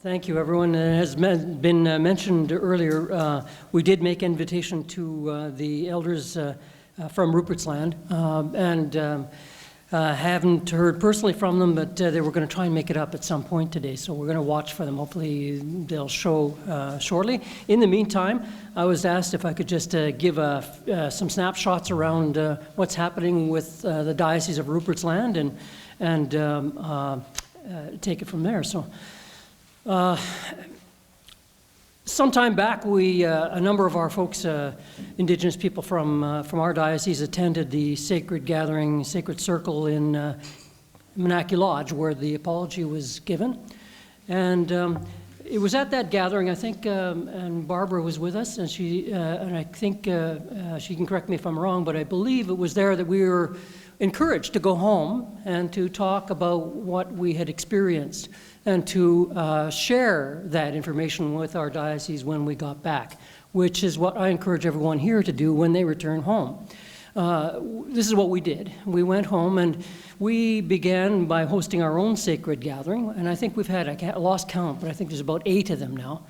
Thank you, everyone. As been mentioned earlier, we did make invitation to the elders from Rupert's land, and haven't heard personally from them, but they were going to try and make it up at some point today, so we're going to watch for them. Hopefully they'll show shortly. In the meantime, I was asked if I could just give some snapshots around what's happening with the Diocese of Rupert's land and take it from there. So. Some time back, a number of our folks, Indigenous people from our diocese, attended the sacred gathering, sacred circle in Manaki Lodge, where the apology was given. And it was at that gathering, I think, and Barbara was with us, and I think she can correct me if I'm wrong, but I believe it was there that we were encouraged to go home and to talk about what we had experienced and to share that information with our diocese when we got back, which is what I encourage everyone here to do when they return home. This is what we did. We went home and we began by hosting our own sacred gathering, and I think we've had, I lost count, but I think there's about 8 of them now.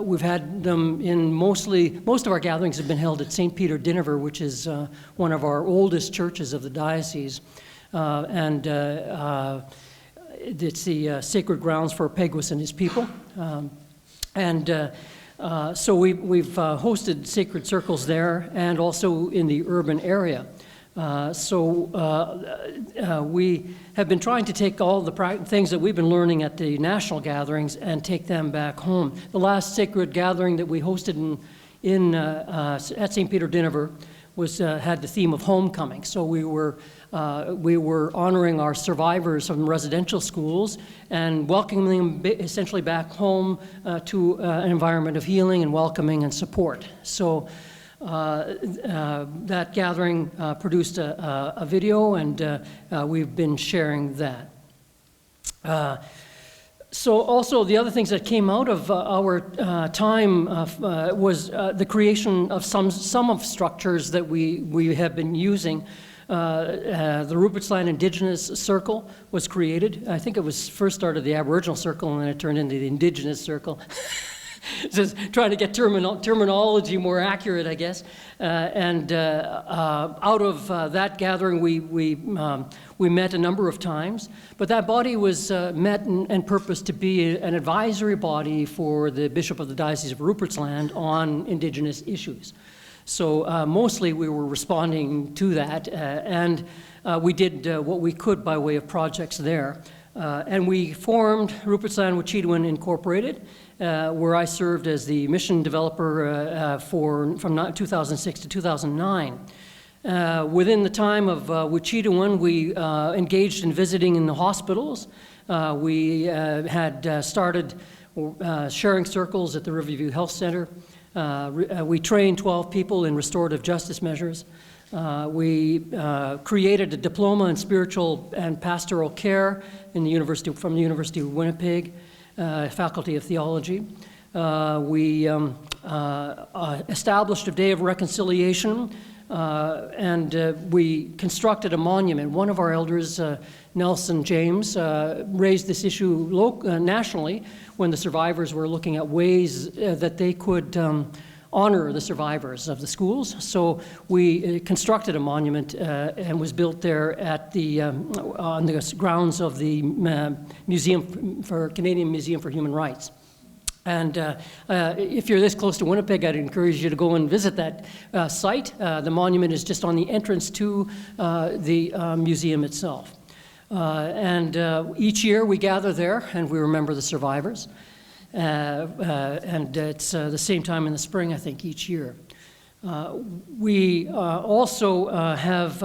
We've had them in most of our gatherings have been held at St. Peter Dinaver, which is one of our oldest churches of the diocese. It's the sacred grounds for Peguis and his people. So we've hosted sacred circles there and also in the urban area. We have been trying to take all the things that we've been learning at the national gatherings and take them back home. The last sacred gathering that we hosted at St. Peter Dinaver had the theme of homecoming. So we were honoring our survivors from residential schools and welcoming them essentially back home to an environment of healing and welcoming and support. So that gathering produced a video, and we've been sharing that. So also the other things that came out of our time was the creation of some of structures that we have been using. The Rupert's Land Indigenous Circle was created. I think it was first started the Aboriginal Circle and then it turned into the Indigenous Circle. Just trying to get terminology more accurate, I guess. Out of that gathering, we met a number of times. But that body was met and purposed to be an advisory body for the Bishop of the Diocese of Rupert's Land on Indigenous issues. So mostly we were responding to that, and we did what we could by way of projects there. And we formed Rupert's Land Wachituan Incorporated, where I served as the mission developer from 2006 to 2009. Within the time of Wachituan, we engaged in visiting in the hospitals. We had started sharing circles at the Riverview Health Center. We trained 12 people in restorative justice measures. We created a diploma in spiritual and pastoral care from the University of Winnipeg, Faculty of Theology. We established a Day of Reconciliation, and we constructed a monument. One of our elders, Nelson James, raised this issue nationally when the survivors were looking at ways that they could honor the survivors of the schools. So we constructed a monument and was built there at on the grounds of the Canadian Museum for Human Rights. And if you're this close to Winnipeg, I'd encourage you to go and visit that site. The monument is just on the entrance to the museum itself. Each year we gather there and we remember the survivors. And it's the same time in the spring, I think, each year. We also have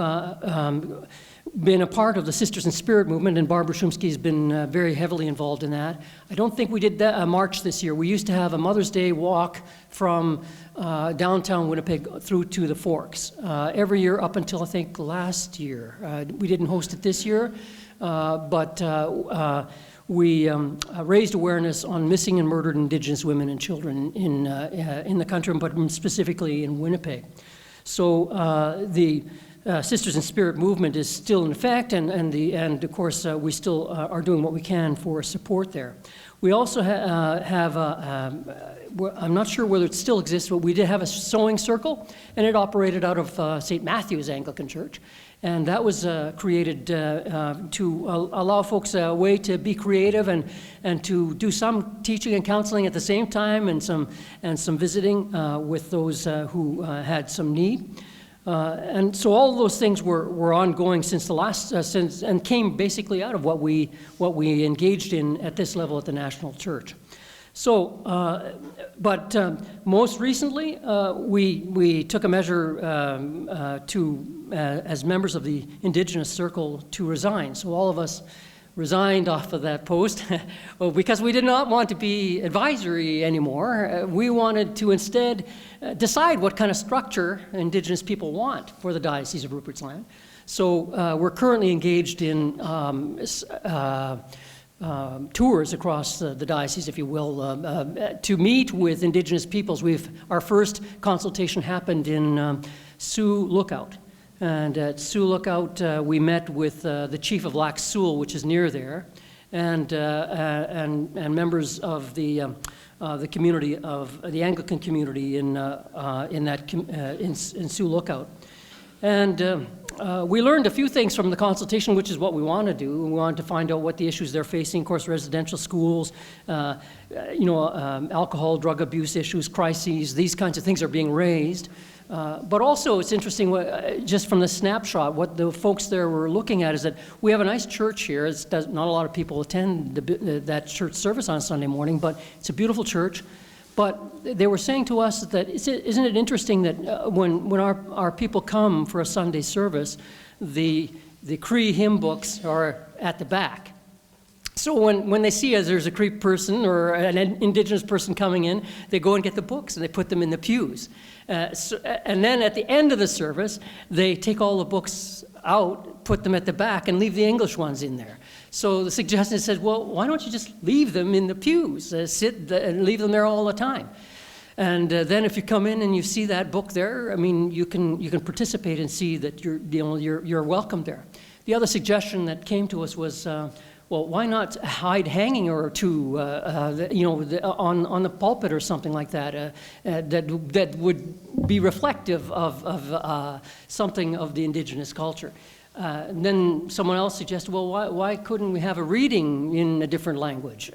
been a part of the Sisters in Spirit movement, and Barbara Shumsky has been very heavily involved in that. I don't think we did that march this year. We used to have a Mother's Day walk from downtown Winnipeg through to the Forks every year up until, I think, last year. We didn't host it this year, but we raised awareness on missing and murdered Indigenous women and children in the country, but specifically in Winnipeg. So the Sisters in Spirit movement is still in effect, and of course we still are doing what we can for support there. We also have I'm not sure whether it still exists, but we did have a sewing circle, and it operated out of St. Matthew's Anglican Church. And that was created to allow folks a way to be creative and to do some teaching and counseling at the same time, and some visiting with those who had some need. And so all of those things were ongoing since the last and came basically out of what we engaged in at this level at the National Church. So, but most recently, we took a measure as members of the Indigenous Circle to resign. So all of us resigned off of that post well, because we did not want to be advisory anymore. We wanted to instead decide what kind of structure Indigenous people want for the Diocese of Rupert's Land. So we're currently engaged in tours across the diocese, if you will, to meet with Indigenous peoples. Our first consultation happened in Sioux Lookout. And at Sioux Lookout, we met with the chief of Lac Seul, which is near there, and members of the community of the Anglican community in Sioux Lookout. And we learned a few things from the consultation, which is what we want to do. We wanted to find out what the issues they're facing, of course, residential schools, alcohol, drug abuse issues, crises, these kinds of things are being raised. But also, it's interesting, just from the snapshot, what the folks there were looking at is that we have a nice church here. Not a lot of people attend that church service on Sunday morning, but it's a beautiful church. But they were saying to us that, isn't it interesting that when our people come for a Sunday service, the Cree hymn books are at the back. So when they see us, there's a Cree person or an Indigenous person coming in, they go and get the books and they put them in the pews. And then at the end of the service, they take all the books out, put them at the back, and leave the English ones in there. So the suggestion says, well, why don't you just leave them in the pews, sit and leave them there all the time? And then if you come in and you see that book there, I mean, you can participate and see that you're welcome there. The other suggestion that came to us was, well, why not hide hanging or two, on the pulpit or something like that, that would be reflective of something of the Indigenous culture. And then someone else suggested, well, why couldn't we have a reading in a different language?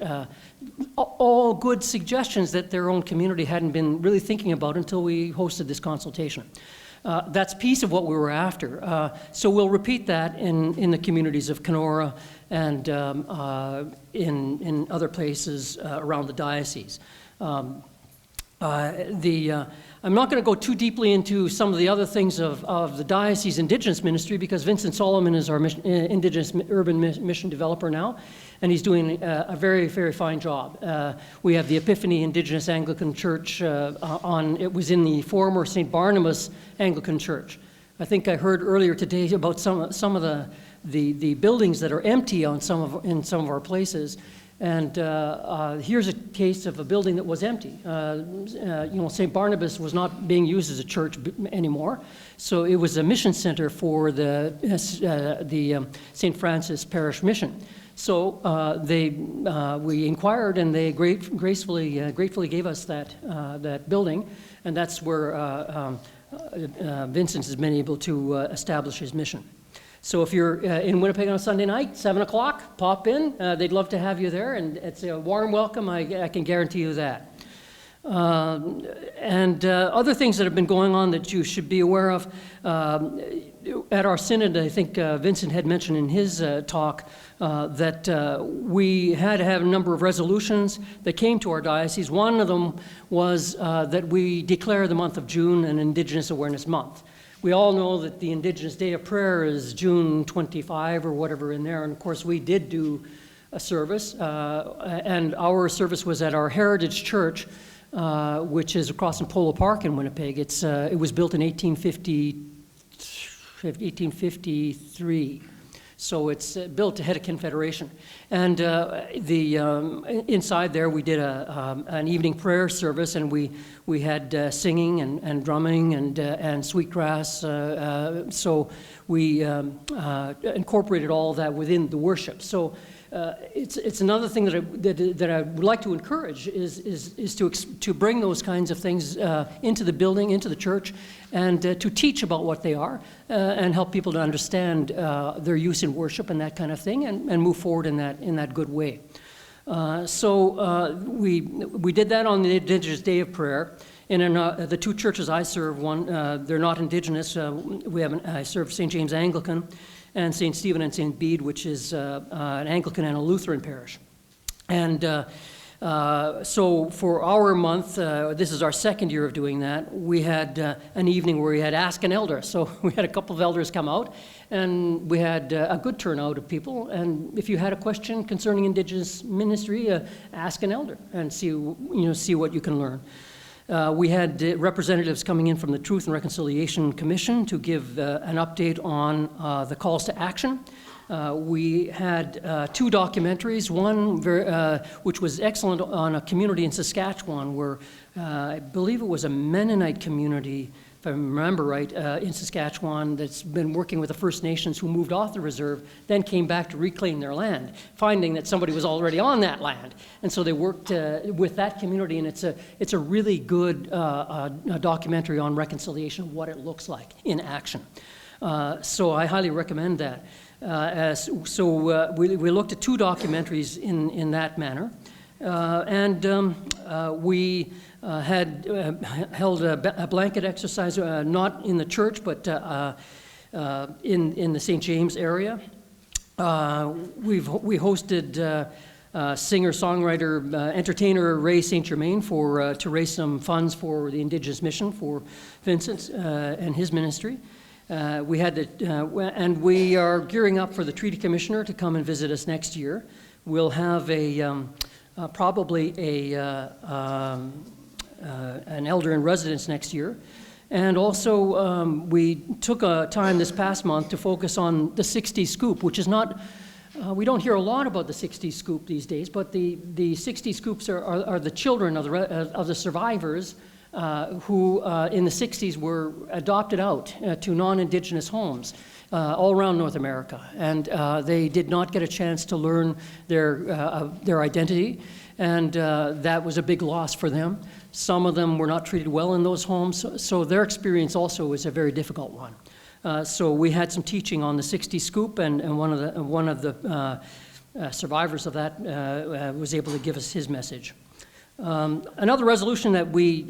All good suggestions that their own community hadn't been really thinking about until we hosted this consultation. That's piece of what we were after. So we'll repeat that in the communities of Kenora and in other places around the diocese. I'm not going to go too deeply into some of the other things of the diocese Indigenous ministry, because Vincent Solomon is our Indigenous urban mission developer now, and he's doing a very, very fine job. We have the Epiphany Indigenous Anglican Church it was in the former St. Barnabas Anglican Church. I think I heard earlier today about some of the buildings that are empty in some of our places. And here's a case of a building that was empty. St. Barnabas was not being used as a church anymore, so it was a mission center for the St. Francis Parish Mission. So we inquired, and they gratefully gave us that building, and that's where Vincent has been able to establish his mission. So if you're in Winnipeg on a Sunday night, 7 o'clock, pop in. They'd love to have you there, and it's a warm welcome, I can guarantee you that. And other things that have been going on that you should be aware of. At our synod, I think Vincent had mentioned in his talk that we had to have a number of resolutions that came to our diocese. One of them was that we declare the month of June an Indigenous Awareness Month. We all know that the Indigenous Day of Prayer is June 25 or whatever in there, and of course we did do a service, and our service was at our Heritage Church, which is across in Polo Park in Winnipeg. It was built in 1853, So it's built ahead of Confederation. And inside there we did an evening prayer service, and we had singing and drumming and sweetgrass. So we incorporated all of that within the worship. So it's another thing that I would like to encourage is to bring those kinds of things into the building, into the church, and to teach about what they are and help people to understand their use in worship and that kind of thing, and move forward in that good way. So we did that on the Indigenous Day of Prayer. And in the two churches I serve, one they're not Indigenous. I serve St. James Anglican and St. Stephen and St. Bede, which is an Anglican and a Lutheran parish. And so for our month, this is our second year of doing that, we had an evening where we had Ask an Elder. So we had a couple of elders come out, and we had a good turnout of people. And if you had a question concerning Indigenous ministry, ask an elder and see what you can learn. We had representatives coming in from the Truth and Reconciliation Commission to give an update on the calls to action. We had two documentaries, one which was excellent on a community in Saskatchewan where I believe it was a Mennonite community, if I remember right, in Saskatchewan that's been working with the First Nations who moved off the reserve, then came back to reclaim their land, finding that somebody was already on that land. And so they worked with that community, and it's a really good documentary on reconciliation of what it looks like in action. So I highly recommend that. We looked at two documentaries in that manner, and we had held a blanket exercise, not in the church, but in the St. James area. We hosted singer-songwriter, entertainer Ray St. Germain to raise some funds for the Indigenous mission for Vincent and his ministry. We had and we are gearing up for the Treaty Commissioner to come and visit us next year. We'll have probably an elder in residence next year. And also, we took a time this past month to focus on the 60 Scoop, which is not, we don't hear a lot about the 60 Scoop these days, but the 60 Scoops are the children of the survivors who in the 60s were adopted out to non-Indigenous homes all around North America. And they did not get a chance to learn their identity, and that was a big loss for them. Some of them were not treated well in those homes, so their experience also was a very difficult one. So we had some teaching on the 60 Scoop, and one of the survivors of that was able to give us his message. Another resolution that we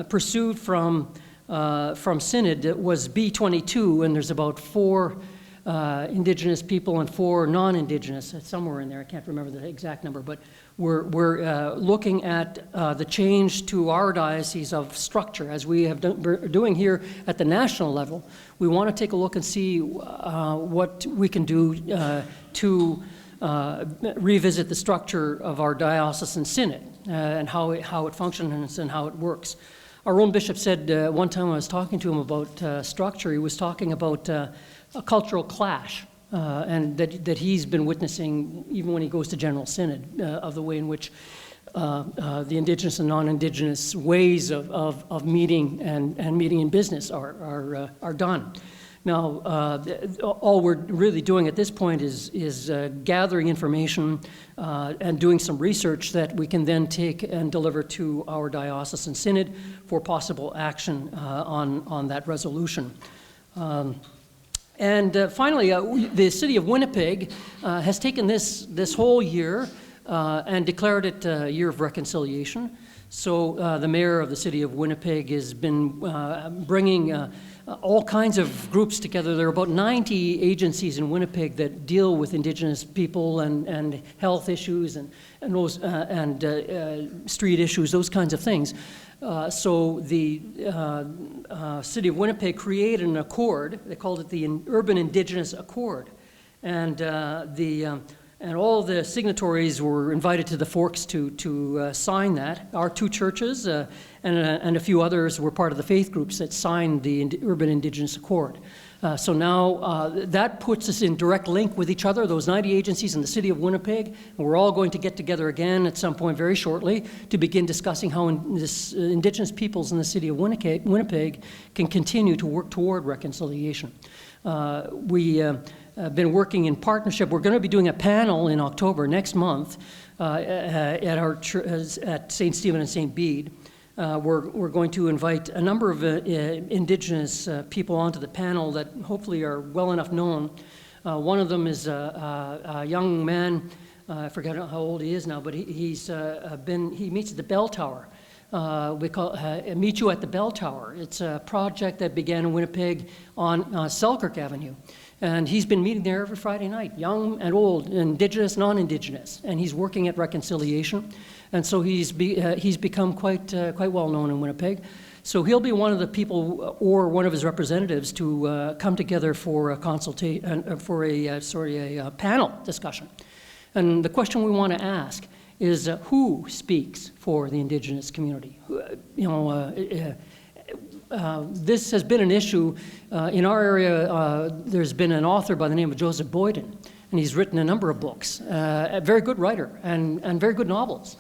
pursued from Synod was B22, and there's about 4 Indigenous people and 4 non-Indigenous, somewhere in there, I can't remember the exact number, but we're looking at the change to our diocese of structure, as we have doing here at the national level. We want to take a look and see what we can do to revisit the structure of our diocesan synod and how it functions and how it works. Our own bishop said one time I was talking to him about structure, he was talking about a cultural clash, and that he's been witnessing even when he goes to General Synod, of the way in which the Indigenous and non-Indigenous ways of meeting and meeting in business are done. Now, all we're really doing at this point is gathering information and doing some research that we can then take and deliver to our diocesan synod for possible action on that resolution. And finally, the city of Winnipeg has taken this whole year and declared it a year of reconciliation. So the mayor of the city of Winnipeg has been bringing all kinds of groups together. There are about 90 agencies in Winnipeg that deal with Indigenous people and health issues and those street issues, those kinds of things. So the city of Winnipeg created an accord. They called it the Urban Indigenous Accord, and all the signatories were invited to the Forks to sign that. Our 2 churches and a few others were part of the faith groups that signed the Urban Indigenous Accord. So now that puts us in direct link with each other, those 90 agencies in the city of Winnipeg. And we're all going to get together again at some point very shortly to begin discussing how Indigenous peoples in the city of Winnipeg can continue to work toward reconciliation. We have been working in partnership. We're going to be doing a panel in October next month at our at St. Stephen and St. Bede. We're going to invite a number of Indigenous people onto the panel that hopefully are well enough known. One of them is a young man, I forget how old he is now, but he meets at the Bell Tower. We call Meet You at the Bell Tower. It's a project that began in Winnipeg on Selkirk Avenue. And he's been meeting there every Friday night, young and old, Indigenous, non-Indigenous, and he's working at reconciliation. And so he's become quite well known in Winnipeg. So he'll be one of the people, or one of his representatives, to come together for a panel discussion. And the question we want to ask is who speaks for the Indigenous community? This has been an issue in our area. There's been an author by the name of Joseph Boyden, and he's written a number of books. A very good writer and very good novels.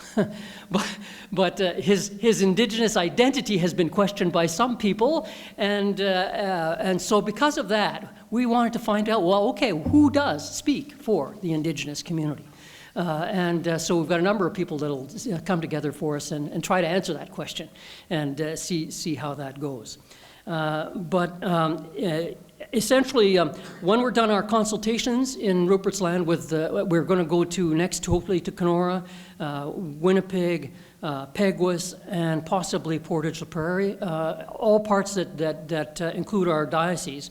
but his Indigenous identity has been questioned by some people, and so because of that, we wanted to find out, well, okay, who does speak for the Indigenous community? So we've got a number of people that'll come together for us and try to answer that question and see how that goes. Essentially, when we're done our consultations in Rupert's Land, we're going to go next hopefully to Kenora, Winnipeg, Peguis, and possibly Portage la Prairie, all parts that include our diocese.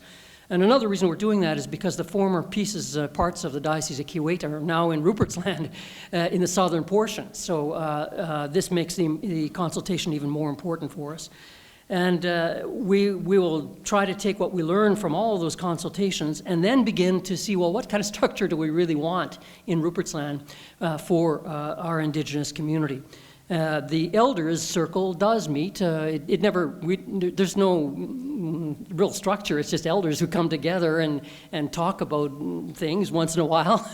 And another reason we're doing that is because the former parts of the Diocese of Keewatin are now in Rupert's Land in the southern portion. So this makes the consultation even more important for us. And we will try to take what we learn from all of those consultations and then begin to see, well, what kind of structure do we really want in Rupert's Land for our Indigenous community? The elders circle does meet. There's no real structure. It's just elders who come together and talk about things once in a while.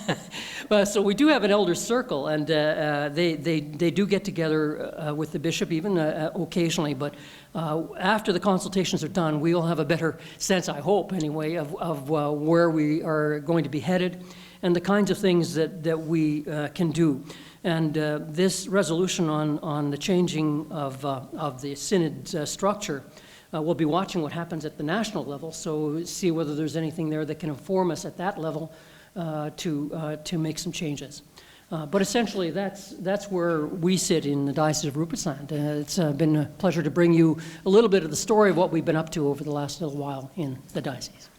So we do have an elders circle, and they do get together with the bishop even occasionally. But after the consultations are done, we will have a better sense, I hope anyway, of where we are going to be headed and the kinds of things that we can do. And this resolution on the changing of the synod structure, we'll be watching what happens at the national level, so see whether there's anything there that can inform us at that level to make some changes. But essentially, that's where we sit in the Diocese of Rupert's Land. It's been a pleasure to bring you a little bit of the story of what we've been up to over the last little while in the diocese.